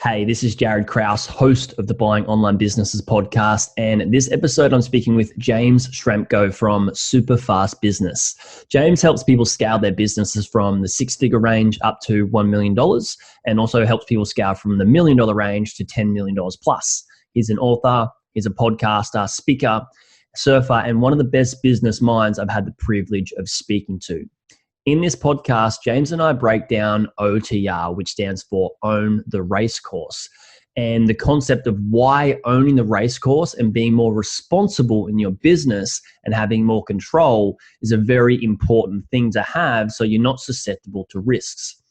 Hey, this is Jaryd Krause, host of the Buying Online Businesses podcast. And this episode, I'm speaking with James Schramko from SuperFastBusiness. James helps people scale their businesses from the six-figure range up to $1 million and also helps people scale from the $1 million range to $10 million plus. He's an author, he's a podcaster, speaker, surfer, and one of the best business minds I've had the privilege of speaking to. In this podcast, James and I break down OTR, which stands for Own the Racecourse, and the concept of why owning the racecourse and being more responsible in your business and having more control is a very important thing to have so you're not susceptible to risks.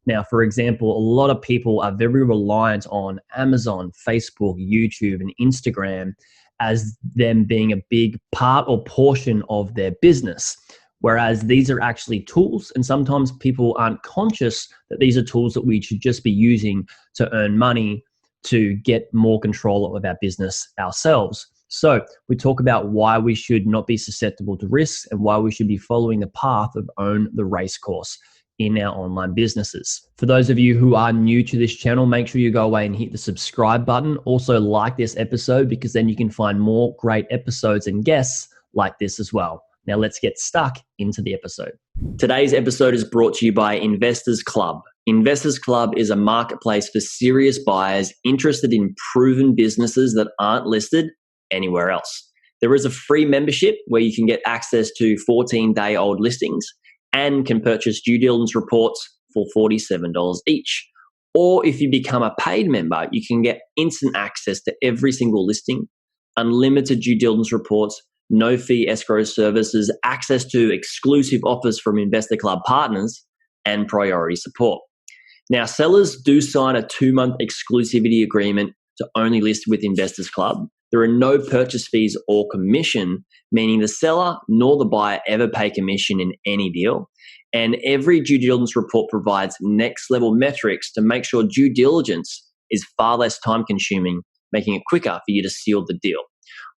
Now, for example, a lot of people are very reliant on Amazon, Facebook, YouTube, and Instagram as them being a big part or portion of their business. Whereas these are actually tools, and sometimes people aren't conscious that these are tools that we should just be using to earn money to get more control of our business ourselves. So we talk about why we should not be susceptible to risks and why we should be following the path of Own the Racecourse in our online businesses. For those of you who are new to this channel, make sure you go away and hit the subscribe button. Also like this episode because then you can find more great episodes and guests like this as well. Now let's get stuck into the episode. Today's episode is brought to you by Investors Club. Investors Club is a marketplace for serious buyers interested in proven businesses that aren't listed anywhere else. There is a free membership where you can get access to 14-day-old listings and can purchase due diligence reports for $47 each. Or if you become a paid member, you can get instant access to every single listing, unlimited due diligence reports, no fee escrow services, access to exclusive offers from Investor Club partners, and priority support. Now, sellers do sign a 2-month exclusivity agreement to only list with Investors Club. There are no purchase fees or commission, meaning the seller nor the buyer ever pay commission in any deal. And every due diligence report provides next level metrics to make sure due diligence is far less time consuming, making it quicker for you to seal the deal.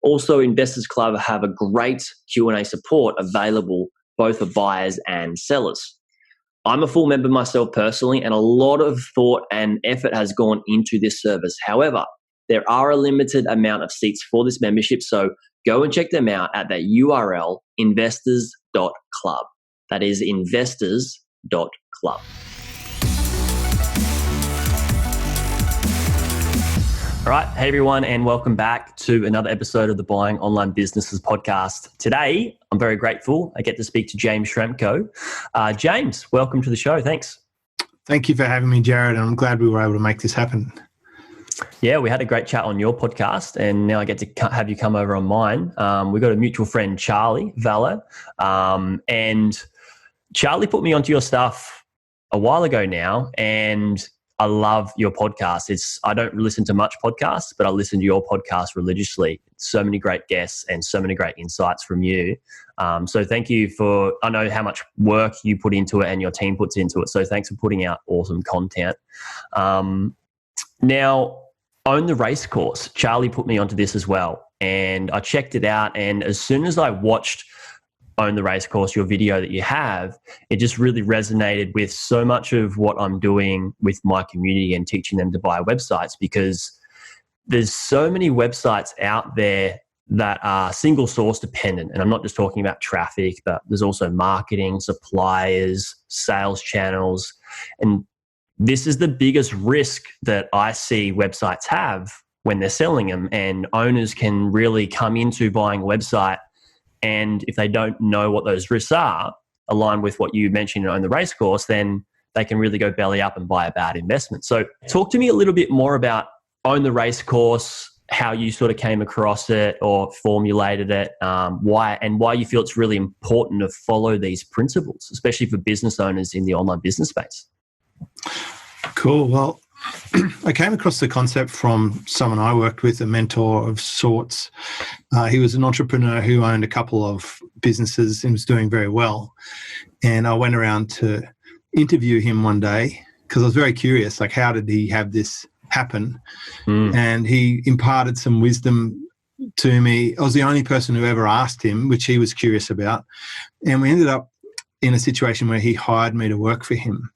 Also, Investors Club have a great Q&A support available both for buyers and sellers. I'm a full member myself personally, and a lot of thought and effort has gone into this service. However, there are a limited amount of seats for this membership, so go and check them out at that URL, investors.club. That is investors.club. All right. Hey, everyone, and welcome back to another episode of the Buying Online Businesses podcast. Today, I'm very grateful. I get to speak to James Schramko. James, welcome to the show. Thanks. Thank you for having me, Jaryd, and I'm glad we were able to make this happen. Yeah, we had a great chat on your podcast, and now I get to have you come over on mine. We've got a mutual friend, Charlie Valle, and Charlie put me onto your stuff a while ago now, and I love your podcast. I don't listen to much podcasts, but I listen to your podcast religiously. So many great guests and so many great insights from you. So thank you I know how much work you put into it and your team puts into it. So thanks for putting out awesome content. Now, Own the Racecourse. Charlie put me onto this as well. And I checked it out. And as soon as I watched Own the Racecourse, your video that you have, it just really resonated with so much of what I'm doing with my community and teaching them to buy websites, because there's so many websites out there that are single source dependent. And I'm not just talking about traffic, but there's also marketing, suppliers, sales channels. And this is the biggest risk that I see websites have when they're selling them. And owners can really come into buying a website, and if they don't know what those risks are, aligned with what you mentioned in Own the Racecourse, then they can really go belly up and buy a bad investment. So talk to me a little bit more about Own the Racecourse, how you sort of came across it or formulated it, why you feel it's really important to follow these principles, especially for business owners in the online business space. Cool. Well, I came across the concept from someone I worked with, a mentor of sorts. He was an entrepreneur who owned a couple of businesses and was doing very well. And I went around to interview him one day because I was very curious, like, how did he have this happen? And he imparted some wisdom to me. I was the only person who ever asked him, which he was curious about. And we ended up in a situation where he hired me to work for him.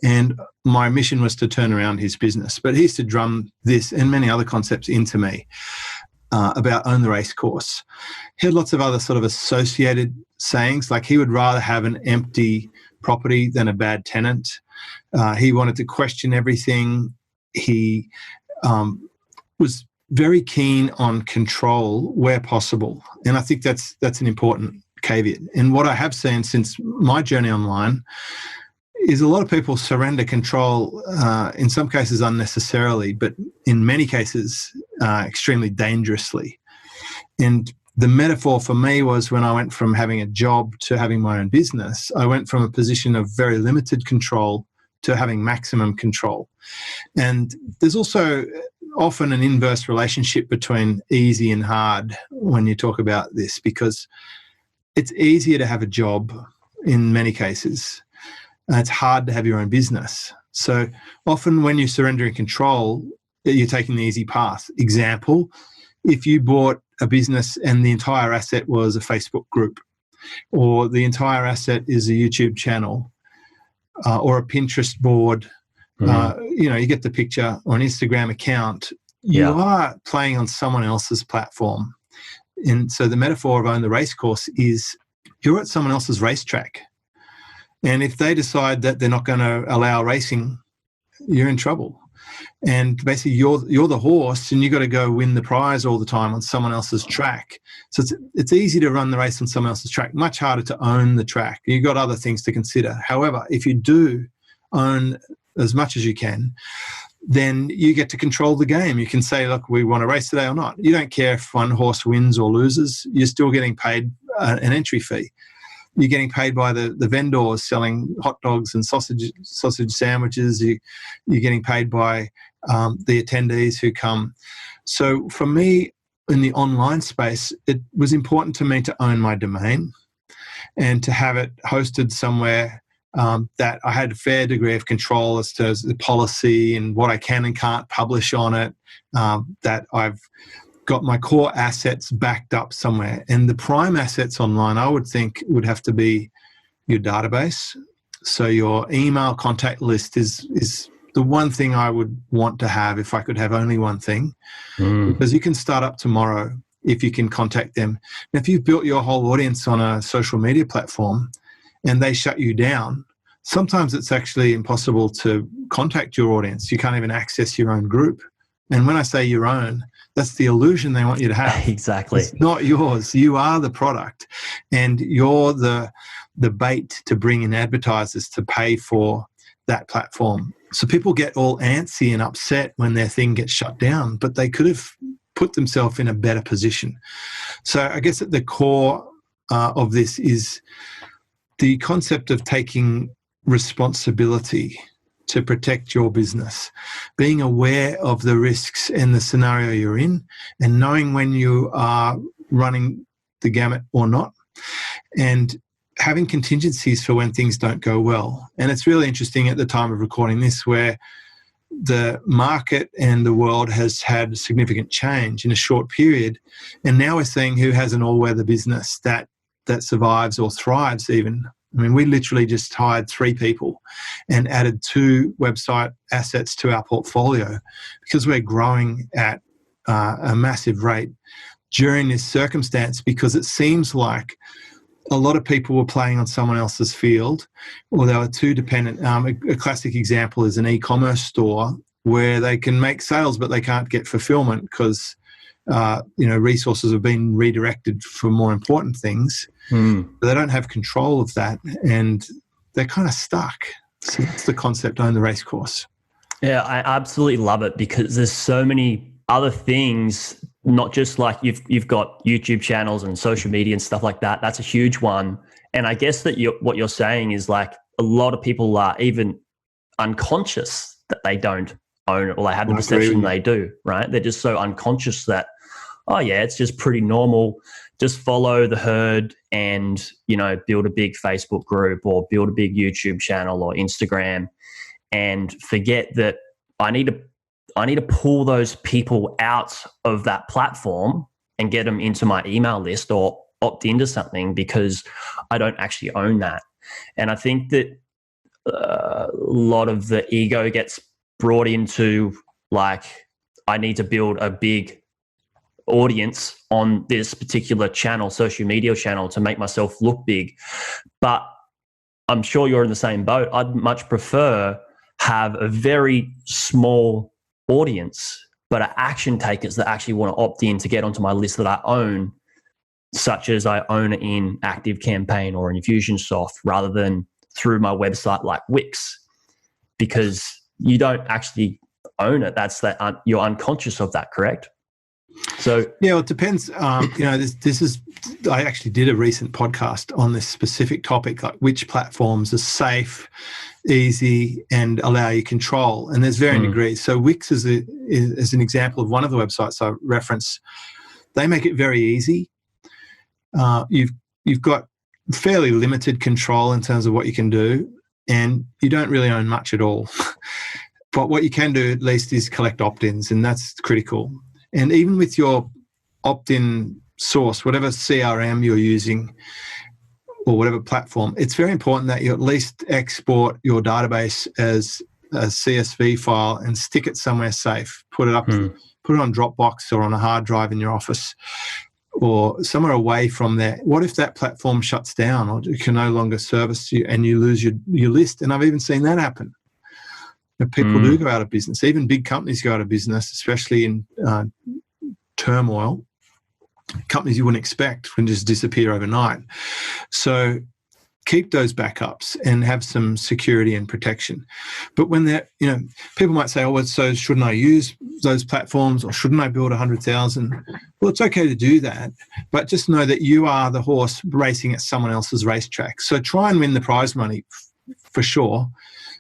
And my mission was to turn around his business. But he used to drum this and many other concepts into me about Own the Racecourse. He had lots of other sort of associated sayings, like he would rather have an empty property than a bad tenant. He wanted to question everything. He was very keen on control where possible. And I think that's an important caveat. And what I have seen since my journey online is a lot of people surrender control, in some cases unnecessarily, but in many cases extremely dangerously. And the metaphor for me was when I went from having a job to having my own business, I went from a position of very limited control to having maximum control. And there's also often an inverse relationship between easy and hard when you talk about this, because it's easier to have a job in many cases. It's hard to have your own business. So often when you're surrendering control, you're taking the easy path. Example, if you bought a business and the entire asset was a Facebook group, or the entire asset is a YouTube channel, or a Pinterest board, you get the picture, or an Instagram account, you are playing on someone else's platform. And so the metaphor of Own the Racecourse is you're at someone else's racetrack. And if they decide that they're not going to allow racing, you're in trouble. And basically you're the horse, and you got to go win the prize all the time on someone else's track. So it's easy to run the race on someone else's track, much harder to own the track. You've got other things to consider. However, if you do own as much as you can, then you get to control the game. You can say, look, we want to race today or not. You don't care if one horse wins or loses. You're still getting paid an entry fee. You're getting paid by the vendors selling hot dogs and sausage sandwiches. You're getting paid by the attendees who come. So for me, in the online space, it was important to me to own my domain and to have it hosted somewhere that I had a fair degree of control as to the policy and what I can and can't publish on it, that I've got my core assets backed up somewhere. And the prime assets online, I would think, would have to be your database. So your email contact list is the one thing I would want to have if I could have only one thing, because you can start up tomorrow if you can contact them. And if you've built your whole audience on a social media platform and they shut you down, sometimes it's actually impossible to contact your audience. You can't even access your own group. And when I say your own, that's the illusion they want you to have. Exactly. It's not yours. You are the product, and you're the bait to bring in advertisers to pay for that platform. So people get all antsy and upset when their thing gets shut down, but they could have put themselves in a better position. So I guess at the core of this is the concept of taking responsibility to protect your business, being aware of the risks and the scenario you're in, and knowing when you are running the gamut or not, and having contingencies for when things don't go well. And it's really interesting at the time of recording this, where the market and the world has had significant change in a short period, and now we're seeing who has an all-weather business that survives or thrives even. I mean, we literally just hired 3 people and added 2 website assets to our portfolio because we're growing at a massive rate during this circumstance, because it seems like a lot of people were playing on someone else's field, or they were too dependent. A classic example is an e-commerce store where they can make sales but they can't get fulfillment because resources have been redirected for more important things. But they don't have control of that, and they're kind of stuck. So that's the concept Own the Racecourse. Yeah, I absolutely love it, because there's so many other things, not just like you've got YouTube channels and social media and stuff like that. That's a huge one. And I guess that what you're saying is, like, a lot of people are even unconscious that they don't own it, or they have the perception they do, right? They're just so unconscious that, oh yeah, it's just pretty normal. Just follow the herd and, build a big Facebook group or build a big YouTube channel or Instagram, and forget that I need to pull those people out of that platform and get them into my email list or opt into something, because I don't actually own that. And I think that a lot of the ego gets brought into, like, I need to build a big audience on this particular channel, social media channel, to make myself look big. But I'm sure you're in the same boat. I'd much prefer have a very small audience, but are action takers that actually want to opt in to get onto my list that I own, such as I own in ActiveCampaign or Infusionsoft, rather than through my website like Wix, because you don't actually own it. That's that you're unconscious of that, correct? So yeah, well, it depends. This is. I actually did a recent podcast on this specific topic, like which platforms are safe, easy, and allow you control. And there's varying degrees. So Wix is an example of one of the websites I reference. They make it very easy. You've got fairly limited control in terms of what you can do, and you don't really own much at all. But what you can do at least is collect opt-ins, and that's critical. And even with your opt-in source, whatever CRM you're using or whatever platform, it's very important that you at least export your database as a CSV file and stick it somewhere safe. Put it up, put it on Dropbox or on a hard drive in your office or somewhere away from there. What if that platform shuts down or it can no longer service you and you lose your list? And I've even seen that happen. People do go out of business. Even big companies go out of business, especially in turmoil. Companies you wouldn't expect can just disappear overnight. So keep those backups and have some security and protection. But when they're, people might say, well, so shouldn't I use those platforms or shouldn't I build 100,000? Well, it's okay to do that, but just know that you are the horse racing at someone else's racetrack. So try and win the prize money for sure,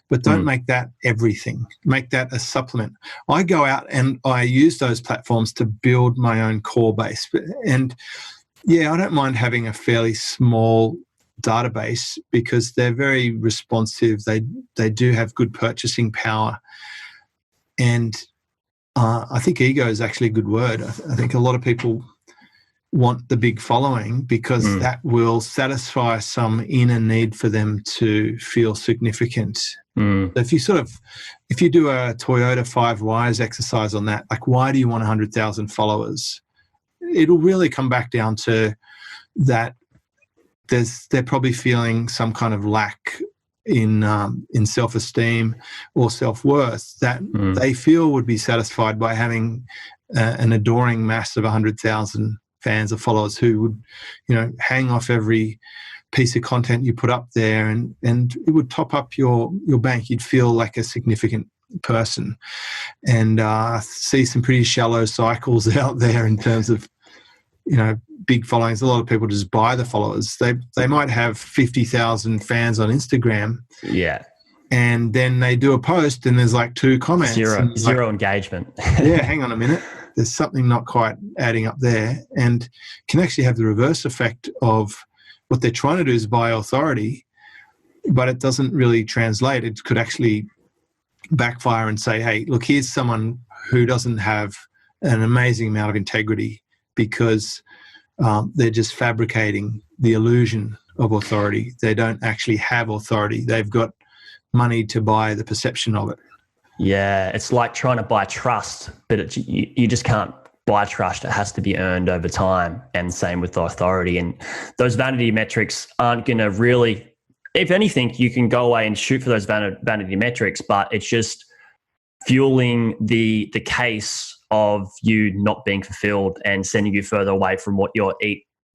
but don't make that everything. Make that a supplement. I go out and I use those platforms to build my own core base. And yeah, I don't mind having a fairly small database because they're very responsive. They do have good purchasing power. And I think ego is actually a good word. I think a lot of people want the big following because that will satisfy some inner need for them to feel significant. So if you do a Toyota 5 Whys exercise on that, like why do you want 100,000 followers? It'll really come back down to that they're probably feeling some kind of lack in self-esteem or self-worth that they feel would be satisfied by having an adoring mass of 100,000 fans or followers who would, hang off every piece of content you put up there and it would top up your bank. You'd feel like a significant person. And see some pretty shallow cycles out there in terms of, big followings. A lot of people just buy the followers. They might have 50,000 fans on Instagram. Yeah. And then they do a post and there's like 2 comments. Zero engagement. Yeah, hang on a minute. There's something not quite adding up there, and can actually have the reverse effect of what they're trying to do is buy authority, but it doesn't really translate. It could actually backfire and say, hey, look, here's someone who doesn't have an amazing amount of integrity because they're just fabricating the illusion of authority. They don't actually have authority. They've got money to buy the perception of it. Yeah, it's like trying to buy trust, but you just can't buy trust. It has to be earned over time, and same with authority. And those vanity metrics aren't going to really, if anything, you can go away and shoot for those vanity metrics, but it's just fueling the case of you not being fulfilled and sending you further away from what your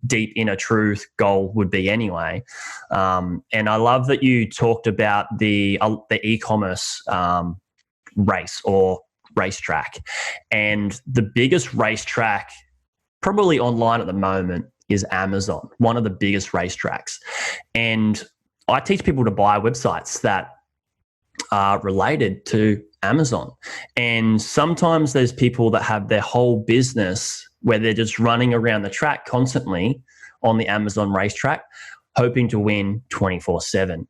deep inner truth goal would be anyway. And I love that you talked about the e-commerce race or racetrack. And the biggest racetrack probably online at the moment is Amazon, one of the biggest racetracks. And I teach people to buy websites that are related to Amazon. And sometimes there's people that have their whole business where they're just running around the track constantly on the Amazon racetrack, hoping to win 24/7.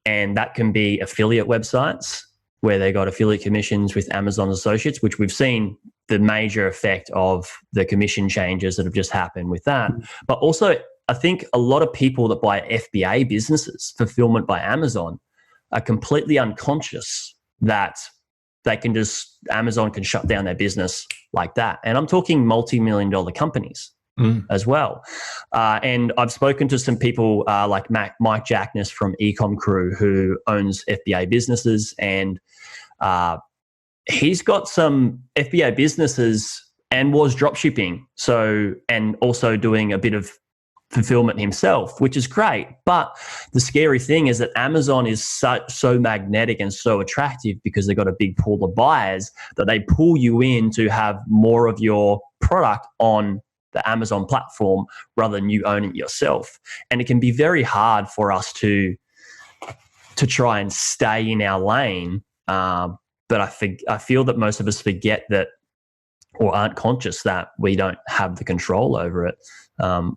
And that can be affiliate websites where they got affiliate commissions with Amazon associates, which we've seen the major effect of the commission changes that have just happened with that. But also, I think a lot of people that buy FBA businesses, fulfillment by Amazon, are completely unconscious that Amazon can shut down their business like that. And I'm talking multi-million-dollar companies as well. And I've spoken to some people like Mike Jackness from Ecom Crew, who owns FBA businesses, and he's got some FBA businesses and was dropshipping. So, and also doing a bit of fulfillment himself, which is great. But the scary thing is that Amazon is so magnetic and so attractive because they've got a big pool of buyers that they pull you in to have more of your product on the Amazon platform rather than you own it yourself. And it can be very hard for us to try and stay in our lane. But I feel that most of us forget that, or aren't conscious that we don't have the control over it.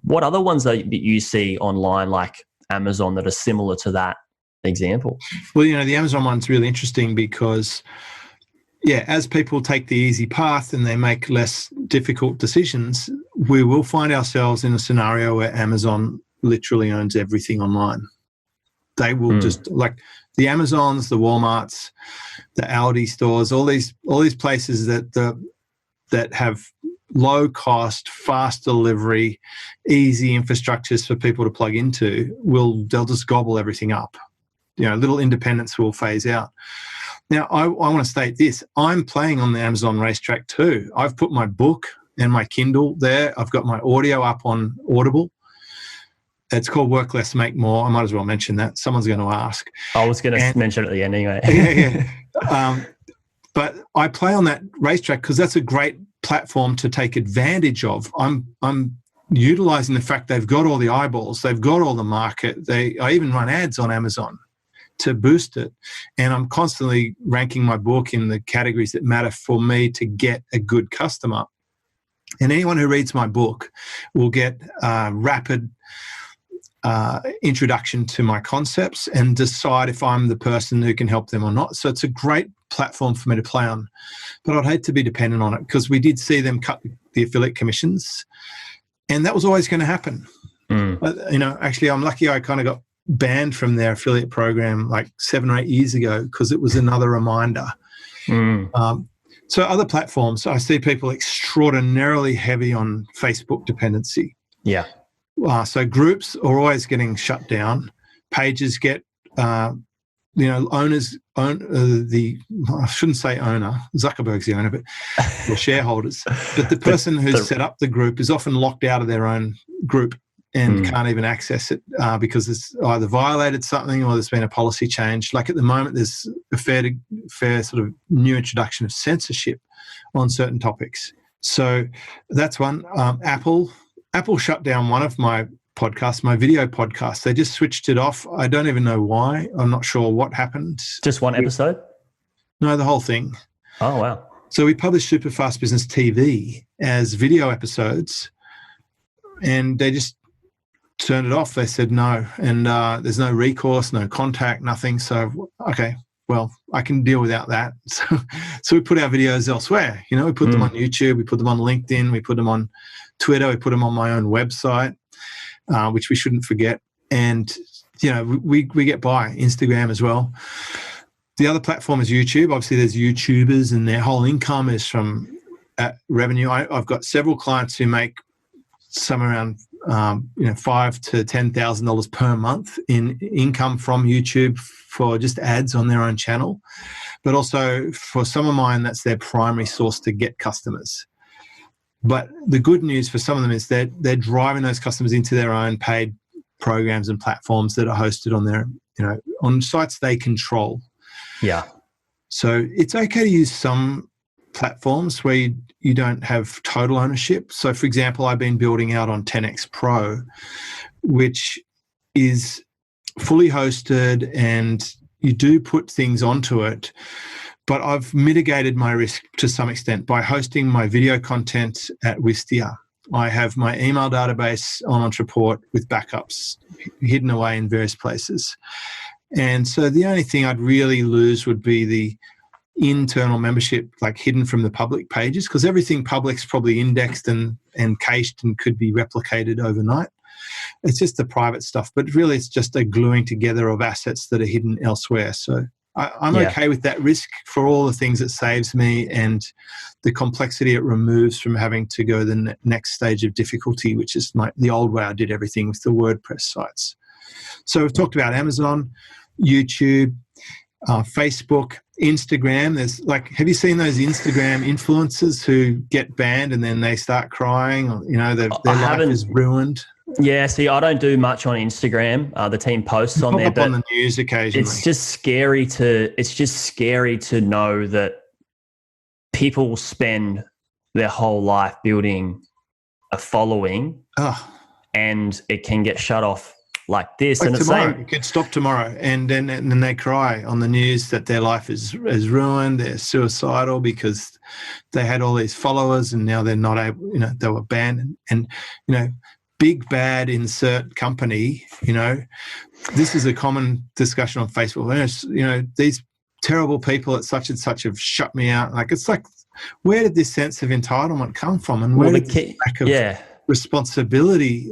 What other ones that you see online, like Amazon, that are similar to that example? Well, the Amazon one's really interesting because, as people take the easy path and they make less difficult decisions, we will find ourselves in a scenario where Amazon literally owns everything online. They will just, like the Amazons, the Walmarts, the Aldi stores, all these places that have low cost, fast delivery, easy infrastructures for people to plug into, they'll just gobble everything up. Little independence will phase out. Now, I want to state this. I'm playing on the Amazon racetrack too. I've put my book and my Kindle there. I've got my audio up on Audible. It's called Work Less, Make More. I might as well mention that. Someone's going to ask. I was going to mention it at the end anyway. But I play on that racetrack because that's a great platform to take advantage of. I'm utilizing the fact they've got all the eyeballs, they've got all the market. I even run ads on Amazon to boost it, and I'm constantly ranking my book in the categories that matter for me to get a good customer. And anyone who reads my book will get rapid introduction to my concepts and decide if I'm the person who can help them or not. So it's a great platform for me to play on, but I'd hate to be dependent on it because we did see them cut the affiliate commissions, and that was always going to happen. But, actually, I'm lucky I kind of got banned from their affiliate program like 7 or 8 years ago because it was another reminder. So other platforms, I see people extraordinarily heavy on Facebook dependency. Yeah. So groups are always getting shut down. Pages get, owners own I shouldn't say owner, Zuckerberg's the owner, but the shareholders. But the person who's set up the group is often locked out of their own group and can't even access it because it's either violated something or there's been a policy change. Like at the moment, there's a fair sort of new introduction of censorship on certain topics. So that's one. Apple shut down one of my podcasts, my video podcast. They just switched it off. I don't even know why. I'm not sure what happened. Just one episode? No, the whole thing. Oh, wow. So we published SuperFastBusiness TV as video episodes, and they just turned it off. They said no, and there's no recourse, no contact, nothing. So, okay, well, I can deal without that. So we put our videos elsewhere. We put them on YouTube, we put them on LinkedIn, we put them on Twitter, we put them on my own website, which we shouldn't forget. And, we get by. Instagram as well. The other platform is YouTube. Obviously, there's YouTubers and their whole income is from revenue. I've got several clients who make somewhere around $5,000 to $10,000 per month in income from YouTube for just ads on their own channel. But also for some of mine, that's their primary source to get customers. But the good news for some of them is that they're driving those customers into their own paid programs and platforms that are hosted on their, on sites they control. Yeah. So it's okay to use some platforms where you don't have total ownership. So, for example, I've been building out on 10X Pro, which is fully hosted and you do put things onto it, but I've mitigated my risk to some extent by hosting my video content at Wistia. I have my email database on Entreport with backups hidden away in various places. And so the only thing I'd really lose would be the internal membership, like hidden from the public pages, because everything public's probably indexed and cached and could be replicated overnight. It's just the private stuff, but really it's just a gluing together of assets that are hidden elsewhere. So I'm okay with that risk for all the things it saves me and the complexity it removes from having to go the next stage of difficulty, which is the old way I did everything with the WordPress sites. So we've talked about Amazon, YouTube, Facebook, Instagram. There's have you seen those Instagram influencers who get banned and then they start crying? Their life is ruined. Yeah, see, I don't do much on Instagram. The team posts on there, but on the news occasionally. It's just scary to know that people will spend their whole life building a following, and it can get shut off like this. And it could stop tomorrow, and then they cry on the news that their life is ruined. They're suicidal because they had all these followers, and now they're not able. They were banned, and big bad insert company. This is a common discussion on Facebook. These terrible people at such and such have shut me out. Where did this sense of entitlement come from, and where did this lack of responsibility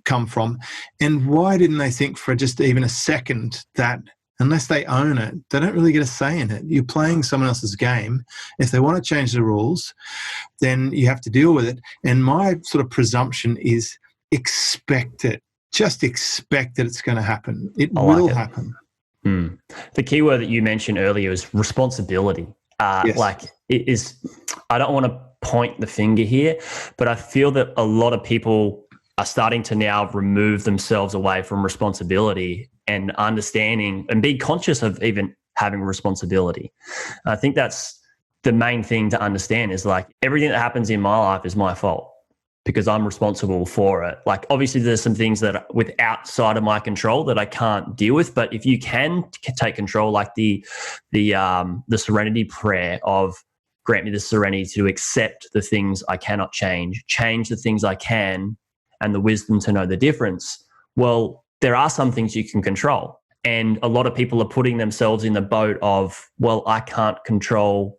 come from? And why didn't they think for just even a second that unless they own it, they don't really get a say in it? You're playing someone else's game. If they want to change the rules, then you have to deal with it. And my sort of presumption is expect it. Just expect that it's going to happen. It will happen. The key word that you mentioned earlier is responsibility. Yes. It is, I don't want to point the finger here, but I feel that a lot of people are starting to now remove themselves away from responsibility and understanding and be conscious of even having responsibility. I think that's the main thing to understand is everything that happens in my life is my fault because I'm responsible for it. Obviously there's some things that are outside of my control that I can't deal with, but if you can take control, like the serenity prayer of grant me the serenity to accept the things I cannot change the things I can, and the wisdom to know the difference. Well, there are some things you can control. And a lot of people are putting themselves in the boat of, well, I can't control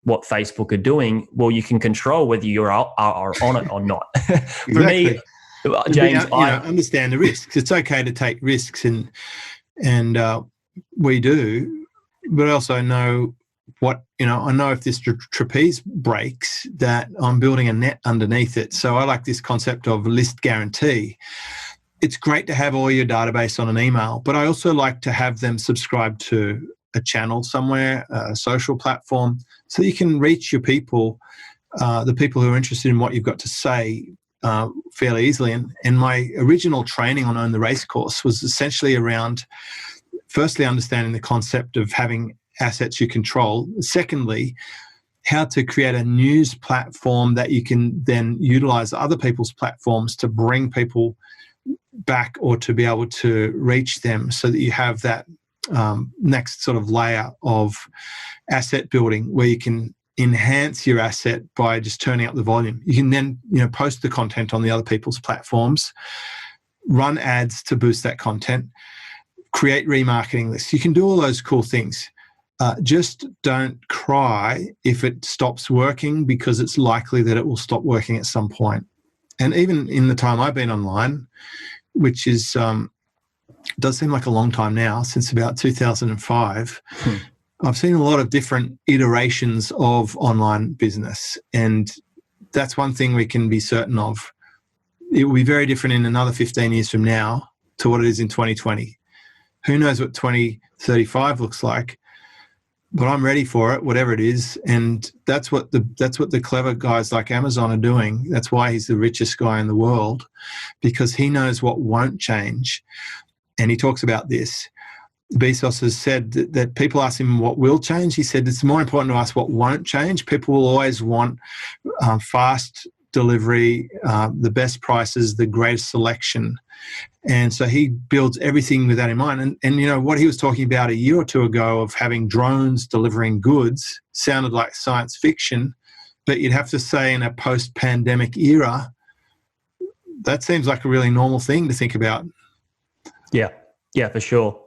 what Facebook are doing. Well, you can control whether you are on it or not. For me, James, I understand the risks. It's okay to take risks, and we do, but I also know I know if this trapeze breaks that I'm building a net underneath it. So I like this concept of list guarantee. It's great to have all your database on an email, but I also like to have them subscribe to a channel somewhere, a social platform, so you can reach your people, the people who are interested in what you've got to say fairly easily. And my original training on Own the Racecourse was essentially around, firstly, understanding the concept of having assets you control. Secondly, how to create a news platform that you can then utilize other people's platforms to bring people back or to be able to reach them, so that you have that next sort of layer of asset building where you can enhance your asset by just turning up the volume. You can then post the content on the other people's platforms, run ads to boost that content, create remarketing lists. You can do all those cool things. Just don't cry if it stops working, because it's likely that it will stop working at some point. And even in the time I've been online, which is does seem like a long time now, since about 2005, I've seen a lot of different iterations of online business. And that's one thing we can be certain of. It will be very different in another 15 years from now to what it is in 2020. Who knows what 2035 looks like? But I'm ready for it, whatever it is, and that's what the clever guys like Amazon are doing. That's why he's the richest guy in the world, because he knows what won't change, and he talks about this. Bezos has said that people ask him what will change. He said it's more important to ask what won't change. People will always want fast delivery, the best prices, the greatest selection. And so he builds everything with that in mind. And what he was talking about a year or two ago of having drones delivering goods sounded like science fiction, but you'd have to say in a post-pandemic era, that seems like a really normal thing to think about. Yeah, for sure.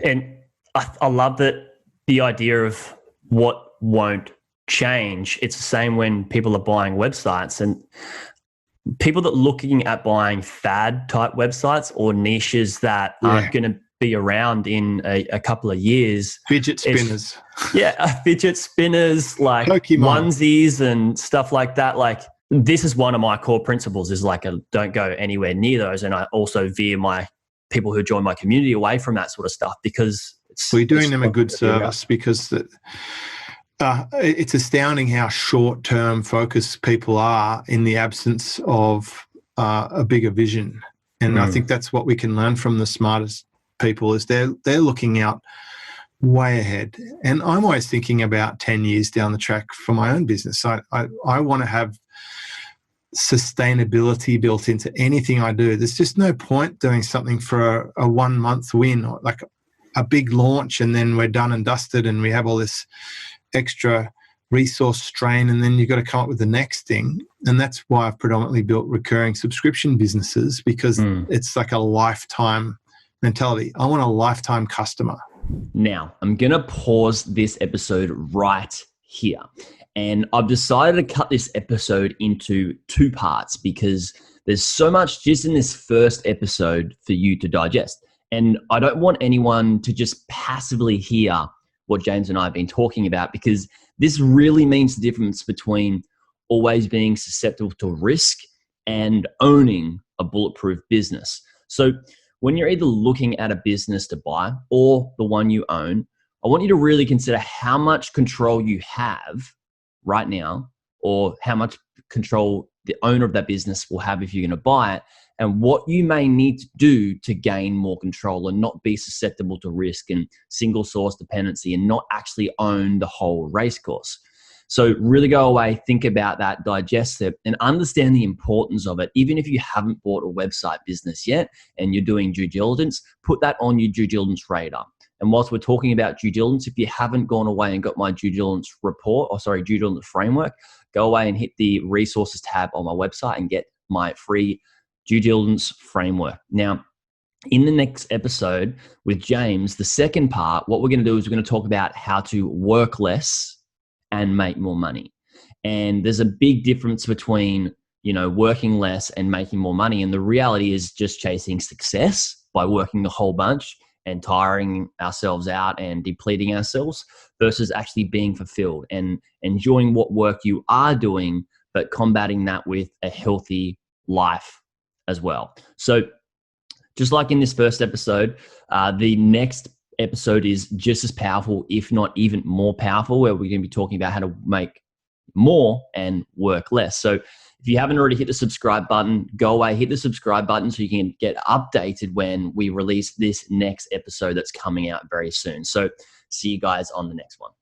And I love that the idea of what won't change. It's the same when people are buying websites. And people that are looking at buying fad type websites or niches that aren't going to be around in a couple of years. Fidget spinners. Fidget spinners, like Pokemon. onesies and stuff like that. Like, this is one of my core principles, is like, don't go anywhere near those. And I also veer my people who join my community away from that sort of stuff, because we're doing them a good service, because it's astounding how short-term focused people are in the absence of a bigger vision. And I think that's what we can learn from the smartest people, is they're looking out way ahead. And I'm always thinking about 10 years down the track for my own business. I want to have sustainability built into anything I do. There's just no point doing something for a 1 month win, or like a big launch, and then we're done and dusted and we have all this extra resource strain, and then you've got to come up with the next thing. And that's why I've predominantly built recurring subscription businesses, because it's like a lifetime mentality. I want a lifetime customer. Now, I'm going to pause this episode right here. And I've decided to cut this episode into 2 parts, because there's so much just in this first episode for you to digest. And I don't want anyone to just passively hear what James and I have been talking about, because this really means the difference between always being susceptible to risk and owning a bulletproof business. So when you're either looking at a business to buy or the one you own, I want you to really consider how much control you have right now, or how much control the owner of that business will have if you're going to buy it, and what you may need to do to gain more control and not be susceptible to risk and single source dependency, and not actually own the whole racecourse. So really go away, think about that, digest it, and understand the importance of it. Even if you haven't bought a website business yet and you're doing due diligence, put that on your due diligence radar. And whilst we're talking about due diligence, if you haven't gone away and got my due diligence due diligence framework, go away and hit the resources tab on my website and get my free due diligence framework. Now, in the next episode with James, the second part, what we're going to do is we're going to talk about how to work less and make more money. And there's a big difference between, working less and making more money. And the reality is just chasing success by working a whole bunch and tiring ourselves out and depleting ourselves, versus actually being fulfilled and enjoying what work you are doing, but combating that with a healthy life as well. So just like in this first episode, the next episode is just as powerful, if not even more powerful, where we're going to be talking about how to make more and work less. So if you haven't already hit the subscribe button, go away, hit the subscribe button so you can get updated when we release this next episode that's coming out very soon. So see you guys on the next one.